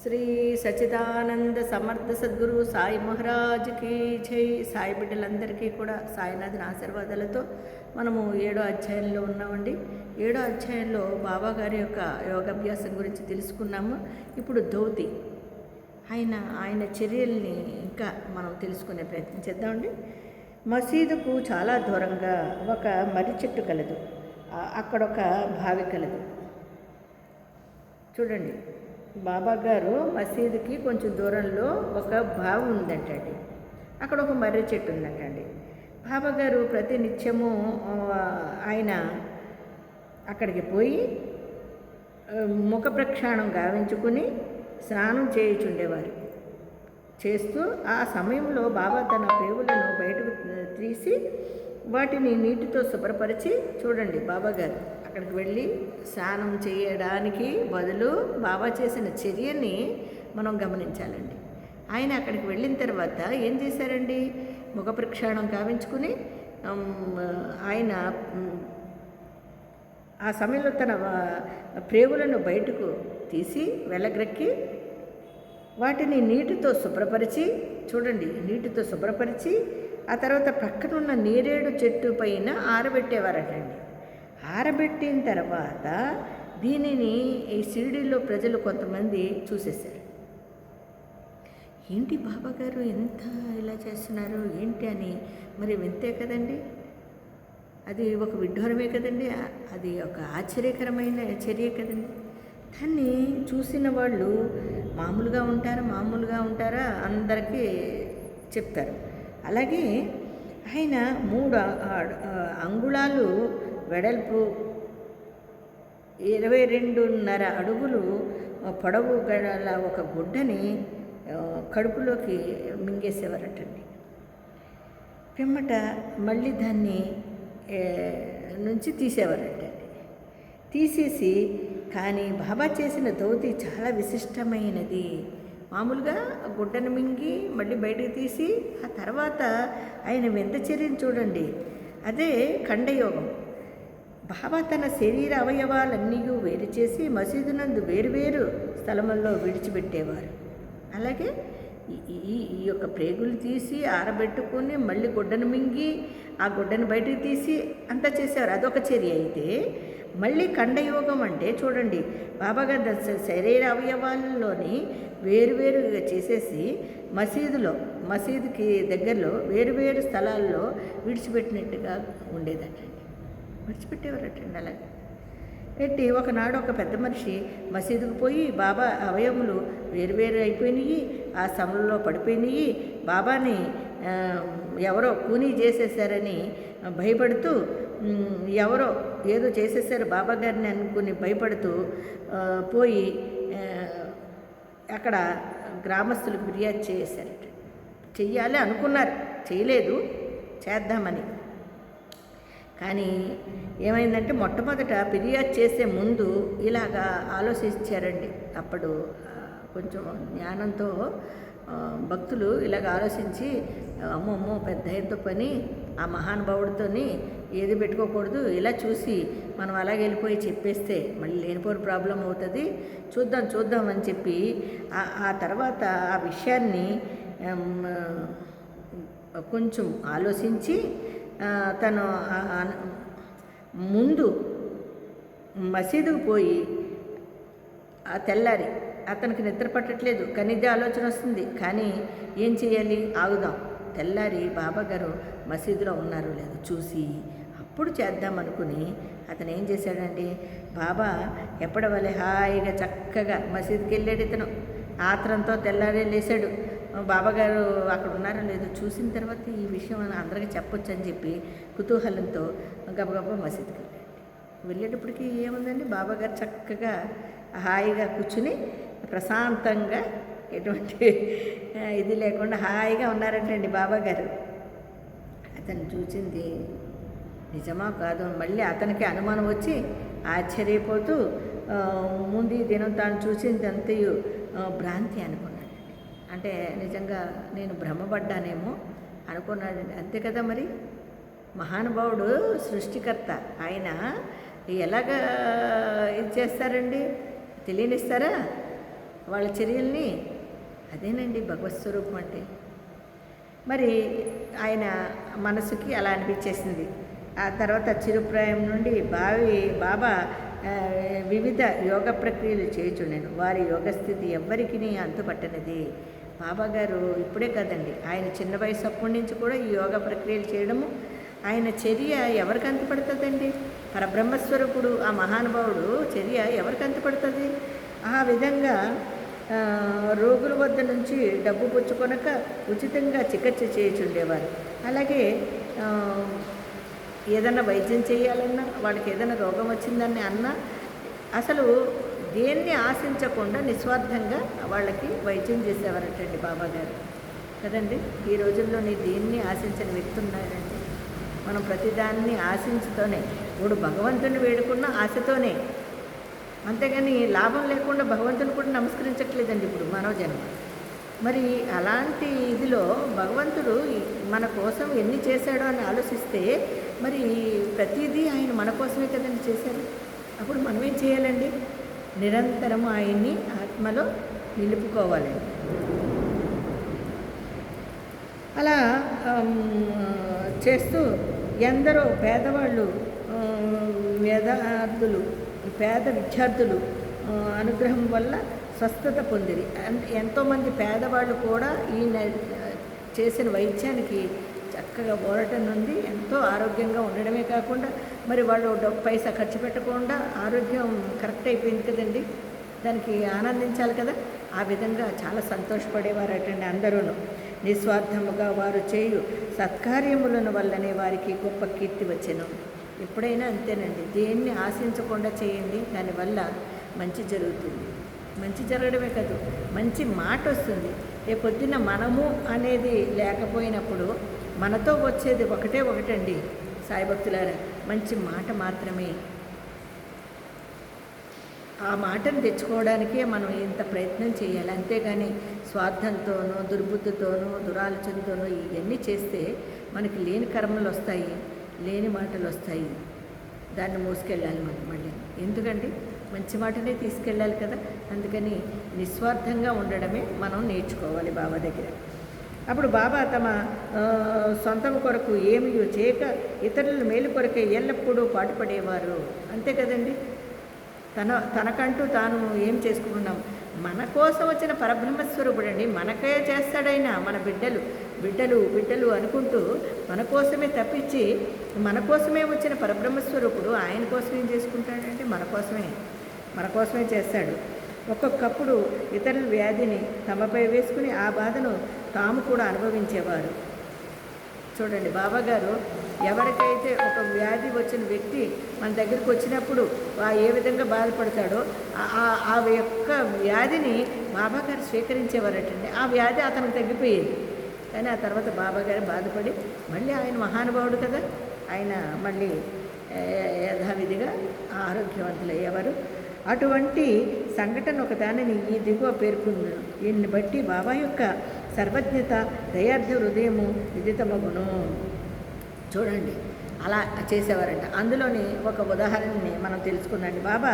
శ్రీ సచిదానంద సమర్థ సద్గురు సాయి మహారాజ్కి జై. సాయి బిడ్డలందరికీ కూడా సాయినాథుని ఆశీర్వాదాలతో మనము 7వ అధ్యాయంలో ఉన్నామండి. 7వ అధ్యాయంలో బాబా గారి యొక్క యోగాభ్యాసం గురించి తెలుసుకున్నాము. ఇప్పుడు ధోతి ఆయన చర్యల్ని ఇంకా మనం తెలుసుకునే ప్రయత్నం చేద్దామండి. మసీదుకు చాలా దూరంగా ఒక మర్రి చెట్టు కలదు. అక్కడొక బావి కలదు. చూడండి, బాబా గారు మసీదుకి కొంచెం దూరంలో ఒక బావి ఉందంటండి. అక్కడ ఒక మర్రి చెట్టు ఉందంటండి. బాబా గారు ప్రతి నిత్యము ఆయన అక్కడికి పోయి ముఖ ప్రక్షాళనం గావించుకుని స్నానం చేయుచుండేవారు. చేస్తూ ఆ సమయంలో బాబా తన పేగులను బయటకు తీసి వాటిని నీటితో శుభ్రపరిచి, చూడండి బాబా గారు అక్కడికి వెళ్ళి స్నానం చేయడానికి బదులు బాబా చేసిన చర్యని మనం గమనించాలండి. ఆయన అక్కడికి వెళ్ళిన తర్వాత ఏం చేశారండి? ముఖ ప్రక్షాళనం గావించుకుని ఆయన ఆ సమయంలో తన ప్రేగులను బయటకు తీసి వెళ్ళగ్రక్కి వాటిని నీటితో శుభ్రపరిచి, చూడండి నీటితో శుభ్రపరిచి ఆ తర్వాత ప్రక్కనున్న నేరేడు చెట్టు పైన ఆరబెట్టేవారటండి. ఆరబెట్టిన తర్వాత దీనిని ఈ షిరిడీలో ప్రజలు కొంతమంది చూసేశారు. ఏంటి బాబా గారు ఎంత ఇలా చేస్తున్నారు ఏంటి అని. మరి వింతే కదండి, అది ఒక విడ్డూరమే కదండి, అది ఒక ఆశ్చర్యకరమైన చర్య కదండి. దాన్ని చూసిన వాళ్ళు మామూలుగా ఉంటారా అందరికీ చెప్తారు. అలాగే ఆయన 3 అంగుళాలు వెడల్పు 22.5 అడుగులు పొడవు గల ఒక గుడ్డని కడుపులోకి మింగేసేవారటండి. పిమ్మట మళ్ళీ దాన్ని నుంచి తీసేవారటండి. తీసేసి, కానీ బాబా చేసిన ధోతి చాలా విశిష్టమైనది. మామూలుగా గుడ్డను మింగి మళ్ళీ బయటకు తీసి ఆ తర్వాత ఆయన వింత చర్యను చూడండి, అదే ఖండయోగం. బాబా తన శరీర అవయవాలన్నీ వేరు చేసి మసీదునందు వేరువేరు స్థలముల్లో విడిచిపెట్టేవారు. అలాగే ఈ యొక్క ప్రేగులు తీసి ఆరబెట్టుకొని మళ్ళీ గుడ్డను మింగి ఆ గుడ్డను బయటకు తీసి అంతా చేసేవారు. అదొక చర్య. అయితే మళ్ళీ ఖండయోగం అంటే చూడండి, బాబాగారి శరీర అవయవాలలోని వేరువేరుగా చేసేసి మసీదుకి దగ్గరలో వేరువేరు స్థలాల్లో విడిచిపెట్టినట్టుగా ఉండేదటండి. విడిచిపెట్టేవారటండి. అలాగే పెట్టి ఒకనాడు ఒక పెద్ద మనిషి మసీదుకు పోయి బాబా అవయములు వేరువేరు అయిపోయినాయి, ఆ సమయంలో పడిపోయినాయి, బాబాని ఎవరో కూనీ చేసేసారని భయపడుతూ, ఎవరో ఏదో చేసేసారు బాబా గారిని అనుకుని భయపడుతూ పోయి అక్కడ గ్రామస్తులకు ఫిర్యాదు చేశారట. చెయ్యాలి అనుకున్నారు, చేయలేదు, చేద్దామని. కానీ ఏమైందంటే మొట్టమొదట ఫిర్యాదు చేసే ముందు ఇలాగా ఆలోచించారండి. అప్పుడు కొంచెం జ్ఞానంతో భక్తులు ఇలాగ ఆలోచించి, అమ్మో పెద్ద ఆయనతో పని, ఆ మహానుభావుడితోని ఏది పెట్టుకోకూడదు, ఇలా చూసి మనం అలాగే వెళ్ళిపోయి చెప్పేస్తే మళ్ళీ లేనిపోని ప్రాబ్లం అవుతుంది, చూద్దాం అని చెప్పి ఆ తర్వాత ఆ విషయాన్ని కొంచెం ఆలోచించి తను ముందు మసీదుకు పోయి ఆ తెల్లారి అతనికి నిద్ర పట్టట్లేదు, కనిదే ఆలోచన వస్తుంది. కానీ ఏం చేయాలి, ఆగుదాం, తెల్లారి బాబా గారు మసీదులో ఉన్నారో లేదో చూసి అప్పుడు చేద్దామనుకుని అతను ఏం చేశాడండి, బాబా ఎప్పటివల్లే హాయిగా చక్కగా మసీదుకి వెళ్ళాడు. ఇతను ఆత్రంతో తెల్లారే లేచాడు. బాబాగారు అక్కడ ఉన్నారో లేదో చూసిన తర్వాత ఈ విషయం అందరికీ చెప్పొచ్చు అని చెప్పి కుతూహలంతో గబగబా మసీదుకి వెళ్ళేటప్పటికి ఏముందండి, బాబాగారు చక్కగా హాయిగా కూర్చుని ప్రశాంతంగా ఎటువంటి ఇది లేకుండా హాయిగా ఉన్నారంటండి బాబాగారు. అతను చూసింది నిజమా కాదు మళ్ళీ అతనికి అనుమానం వచ్చి ఆశ్చర్యపోతూ ముందు ఈ దినం తాను చూసింది అంతయు భ్రాంతి అనుకున్నాడు. అంటే నిజంగా నేను భ్రమపడ్డానేమో అనుకున్నాడు. అంతే కదా, మరి మహానుభావుడు సృష్టికర్త, ఆయన ఎలాగా ఇది చేస్తారండి, తెలియనిస్తారా? వాళ్ళ చర్యల్ని. అదేనండి భగవత్ స్వరూపం అంటే. మరి ఆయన మనసుకి అలా అనిపించేసింది. ఆ తర్వాత చిరుప్రాయం నుండి బాబా వివిధ యోగ ప్రక్రియలు చేయుచుండెను. వారి యోగస్థితి ఎవ్వరికి అంతుపట్టనిది. బాబాగారు ఇప్పుడే కదండి, ఆయన చిన్న వయసు అప్పటి నుంచి కూడా ఈ యోగ ప్రక్రియలు చేయడము, ఆయన చర్య ఎవరికి అంతుపడుతుందండి? పరబ్రహ్మస్వరూపుడు ఆ మహానుభావుడు చర్య ఎవరికి అంతుపడుతుంది? ఆ విధంగా రోగుల వద్ద నుంచి డబ్బు పుచ్చుకొనక ఉచితంగా చికిత్స చేయుచుండేవారు. అలాగే ఏదైనా వైద్యం చేయాలన్నా, వాళ్ళకి ఏదైనా రోగం వచ్చిందని అన్నా అసలు దేన్ని ఆశించకుండా నిస్వార్థంగా వాళ్ళకి వైద్యం చేసేవారటండి బాబాగారు కదండి. ఈ రోజుల్లోని దేన్ని ఆశించని వ్యక్తి ఉన్నారండి. మనం ప్రతిదాన్ని ఆశించుతోనే, ఇప్పుడు భగవంతుని వేడుకున్న ఆశతోనే, అంతేగాని లాభం లేకుండా భగవంతుని కూడా నమస్కరించట్లేదండి ఇప్పుడు మానవ జన్మ. మరి అలాంటి ఇదిలో భగవంతుడు మన కోసం ఎన్ని చేశాడో అని ఆలోచిస్తే మరి ప్రతిదీ ఆయన మన కోసమే కదండి చేశారు. అప్పుడు మనమేం చేయాలండి? నిరంతరం ఆయన్ని ఆత్మలో నిలుపుకోవాలండి. అలా చేస్తూ ఎందరో పేదవాళ్ళు, పేద విద్యార్థులు అనుగ్రహం వల్ల స్వస్థత పొందిరి. ఎంతోమంది పేదవాళ్ళు కూడా ఈయన చేసిన వైద్యానికి చక్కగా ఓడటం నుండి ఎంతో ఆరోగ్యంగా ఉండడమే కాకుండా మరి వాళ్ళు పైసా ఖర్చు పెట్టకుండా ఆరోగ్యం కరెక్ట్ అయిపోయింది కదండి. దానికి ఆనందించాలి కదా. ఆ విధంగా చాలా సంతోషపడేవారటండి అందరూ. నిస్వార్థముగా వారు చేయు సత్కార్యములను వల్లనే వారికి గొప్ప కీర్తి వచ్చెను. ఎప్పుడైనా అంతేనండి, దేన్ని ఆశించకుండా చేయండి, దానివల్ల మంచి జరుగుతుంది. మంచి జరగడమే కాదు, మంచి మాట వస్తుంది. రేపొద్దున మనము అనేది లేకపోయినప్పుడు మనతో వచ్చేది ఒకటండి సాయిభక్తులారా, మంచి మాట మాత్రమే. ఆ మాటను తెచ్చుకోవడానికే మనం ఇంత ప్రయత్నం చేయాలి. అంతేగాని స్వార్థంతోనూ, దుర్బుద్ధితోనూ, దురాలోచనతోనూ ఇవన్నీ చేస్తే మనకి లేని కర్మలు వస్తాయి, లేని మాటలు వస్తాయి. దాన్ని మోసుకెళ్ళాలి మనం మళ్ళీ. ఎందుకండి? మంచి మాటనే తీసుకెళ్ళాలి కదా. అందుకని నిస్వార్థంగా ఉండడమే మనం నేర్చుకోవాలి బాబా దగ్గర. అప్పుడు బాబా తమ సొంతం కొరకు ఏమీ చేయక ఇతరుల మేలు కొరకే ఎల్లప్పుడూ పాటుపడేవారు. అంతే కదండి. తనకంటూ తాను ఏం చేసుకుంటున్నాం? మన కోసం వచ్చిన పరబ్రహ్మస్వరూపుడు అండి. మనకే చేస్తాడైనా, మన బిడ్డలు అనుకుంటూ మన కోసమే తప్పించి, మన కోసమే వచ్చిన పరబ్రహ్మస్వరూపుడు ఆయన కోసం ఏం చేసుకుంటాడంటే మన కోసమే చేస్తాడు. ఒక్కొక్కప్పుడు ఇతరుల వ్యాధిని తమపై వేసుకుని ఆ బాధను తాము కూడా అనుభవించేవారు. చూడండి, బాబాగారు ఎవరికైతే ఒక వ్యాధి వచ్చిన వ్యక్తి మన దగ్గరికి వచ్చినప్పుడు ఏ విధంగా బాధపడతాడో ఆ యొక్క వ్యాధిని బాబాగారు స్వీకరించేవారటండి. ఆ వ్యాధి అతనికి తగ్గిపోయేది. కానీ ఆ తర్వాత బాబాగారు బాధపడి మళ్ళీ ఆయన మహానుభావుడు కదా, ఆయన మళ్ళీ యథావిధిగా ఆరోగ్యవంతులయ్యేవారు. అటువంటి సంఘటన ఒక దానిని ఈ దిగువ పేర్కొన్నాను. దీన్ని బట్టి బాబా యొక్క సర్వజ్ఞత, దయార్థ హృదయము విదితమగును. చూడండి, అలా చేసేవారంట. అందులోని ఒక ఉదాహరణని మనం తెలుసుకున్నాండి. బాబా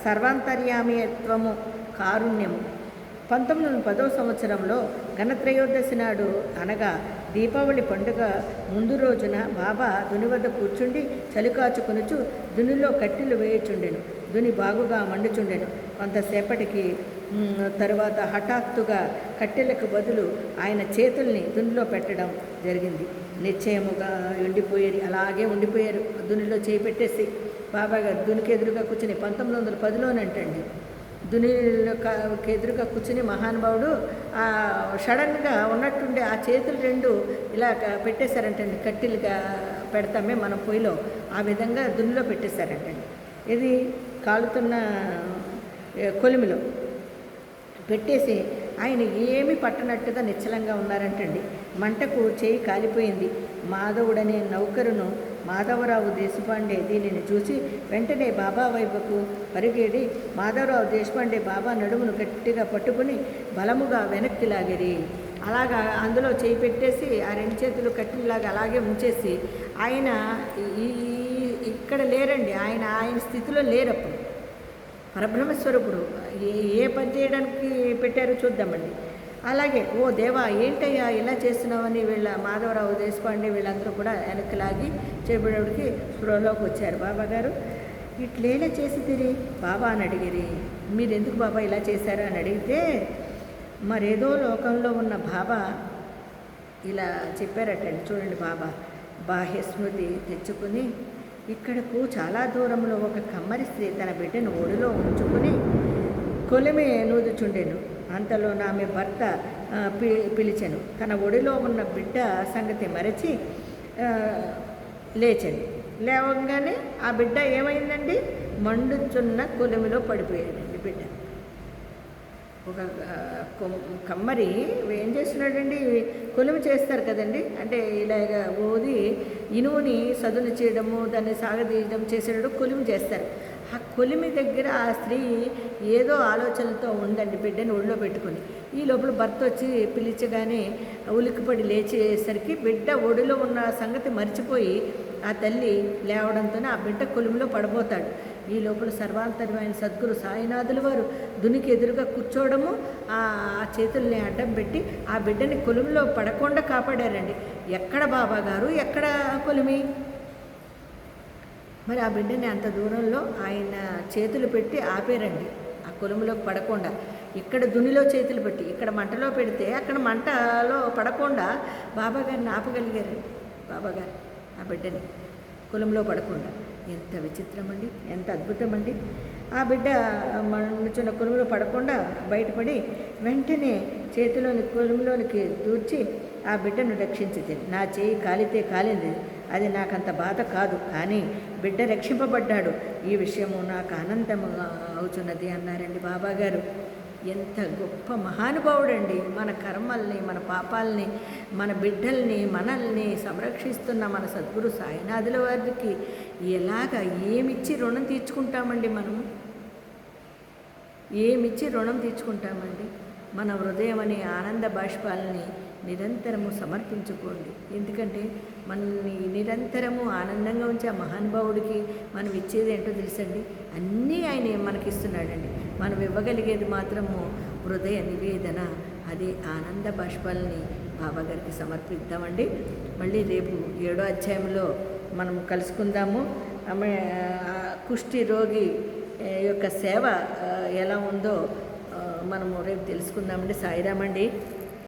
సర్వాంతర్యామిత్వము, కారుణ్యము. 1910వ సంవత్సరంలో గణత్రయోదశి నాడు, అనగా దీపావళి పండుగ ముందు రోజున బాబా దుని వద్ద కూర్చుండి చలి కాచుకొనుచు దునిలో కట్టెలు వేయుచుండెను. దుని బాగుగా మండుచుండెను. కొంతసేపటికి తరువాత హఠాత్తుగా కట్టెలకు బదులు ఆయన చేతుల్ని దునిలో పెట్టడం జరిగింది. నిశ్చయముగా అలాగే ఉండిపోయారు. దునిలో చేయి పెట్టేసి బాబాగారు దునికి ఎదురుగా కూర్చుని 1910లోనంటండి. దునికి ఎదురుగా కూర్చుని మహానుభావుడు సడన్గా ఉన్నట్టుండే ఆ చేతులు రెండు ఇలా పెట్టేశారంటండి. కట్టెలుగా పెడతామే మనం పొయ్యిలో, ఆ విధంగా దునిలో పెట్టేశారంటండి. ఇది కాలుతున్న కొలిమిలో పెట్టేసి ఆయన ఏమీ పట్టనట్టుగా నిశ్చలంగా ఉన్నారంటండి. మంటకు చేయి కాలిపోయింది. మాధవుడనే నౌకరును మాధవరావు దేశపాండే దీనిని చూసి వెంటనే బాబా వైపుకు పరిగెడి మాధవరావు దేశపాండే బాబా నడుమును గట్టిగా పట్టుకుని బలముగా వెనక్కి లాగిరి. అలాగా అందులో చేయి పెట్టేసి ఆ రెండు చేతులు కట్టిలాగా అలాగే ఉంచేసి ఆయన ఇక్కడ లేరండి, ఆయన స్థితిలో లేరప్పుడు. పరబ్రహ్మస్వరూపుడు. ఏ ఏ పని చేయడానికి పెట్టారో చూద్దామండి. అలాగే ఓ దేవా ఏంటయ్యా ఇలా చేస్తున్నామని వీళ్ళ మాధవరావు దేశపాండే వీళ్ళందరూ కూడా వెనక్కి లాగి చేపడేవాడికి స్పృహలోకి వచ్చారు. బాబాగారు ఇట్లేలా చేసిదిరి బాబా అని అడిగిరి. మీరు ఎందుకు బాబా ఇలా చేశారు అని అడిగితే మరేదో లోకంలో ఉన్న బాబా ఇలా చెప్పారటండి. చూడండి, బాబా బాహ్య స్మృతి తెచ్చుకుని ఇక్కడకు చాలా దూరంలో ఒక కమ్మరి స్త్రీ తన బిడ్డను ఒడిలో ఉంచుకుని కొలిమి నూదుచుండెను. అంతలో ఆమె భర్త పిలిచెను. తన ఒడిలో ఉన్న బిడ్డ సంగతి మరచి లేచండి. లేవగానే ఆ బిడ్డ ఏమైందండి? మండుచున్న కొలిమిలో పడిపోయాడండి బిడ్డ. ఒక కమ్మరి ఏం చేస్తున్నాడండి? కొలిమి చేస్తారు కదండి, అంటే ఇలాగ ఊది ఇనువుని సదును చేయడము, దాన్ని సాగదీయడం చేసేటప్పుడు కొలిమి చేస్తారు. ఆ కొలిమి దగ్గర ఆ స్త్రీ ఏదో ఆలోచనలతో ఉందండి, బిడ్డని ఒళ్ళో పెట్టుకొని. ఈ లోపల భర్త వచ్చి పిలిచగానే ఉలిక్కిపడి లేచేసరికి బిడ్డ ఒడిలో ఉన్న సంగతి మర్చిపోయి ఆ తల్లి లేవడంతోనే ఆ బిడ్డ కొలిమిలో పడబోతాడు. ఈ లోపల సర్వాంతరమైన సద్గురు సాయినాథుల వారు దునికి ఎదురుగా కూర్చోవడము, ఆ చేతుల్ని అడ్డం పెట్టి ఆ బిడ్డని కొలిమిలో పడకుండా కాపాడారండి. ఎక్కడ బాబా గారు, ఎక్కడ కొలిమి? మరి ఆ బిడ్డని అంత దూరంలో ఆయన చేతులు పెట్టి ఆపేరండి, ఆ కొలుములోకి పడకుండా. ఇక్కడ దునిలో చేతులు పెట్టి ఇక్కడ మంటలో పెడితే అక్కడ మంటలో పడకుండా బాబాగారిని ఆపగలిగారండి. బాబాగారు ఆ బిడ్డని కొలుములో పడకుండా. ఎంత విచిత్రం అండి, ఎంత అద్భుతం అండి. ఆ బిడ్డ మండుచున్న కొలుములో పడకుండా బయటపడి వెంటనే చేతిలోని కొలుములోనికి దూర్చి ఆ బిడ్డను రక్షించింది. నా చేయి కాలితే కాలింది, అది నాకంత బాధ కాదు, కానీ బిడ్డ రక్షింపబడ్డాడు, ఈ విషయము నాకు ఆనందము అవుతున్నది అన్నారండి బాబాగారు. ఎంత గొప్ప మహానుభావుడండి. మన కర్మల్ని, మన పాపాలని, మన బిడ్డల్ని, మనల్ని సంరక్షిస్తున్న మన సద్గురు సాయినాథుల వారికి ఎలాగా ఏమిచ్చి రుణం తీర్చుకుంటామండి? మనము ఏమిచ్చి రుణం తీర్చుకుంటామండి? మన హృదయం అనే ఆనంద బాష్పాలని నిరంతరము సమర్పించుకోండి. ఎందుకంటే మనల్ని నిరంతరము ఆనందంగా ఉంచే ఆ మహానుభావుడికి మనం ఇచ్చేది ఏంటో తెలుసండి, అన్నీ ఆయన మనకిస్తున్నాడండి. మనం ఇవ్వగలిగేది మాత్రము హృదయ నివేదన, అదే ఆనంద బాష్పాలని బాబాగారికి సమర్పిద్దామండి. మళ్ళీ రేపు 7వ అధ్యాయంలో మనం కలుసుకుందాము. ఆమె కుష్టి రోగి యొక్క సేవ ఎలా ఉందో మనము రేపు తెలుసుకుందామండి. సాయిరామండి.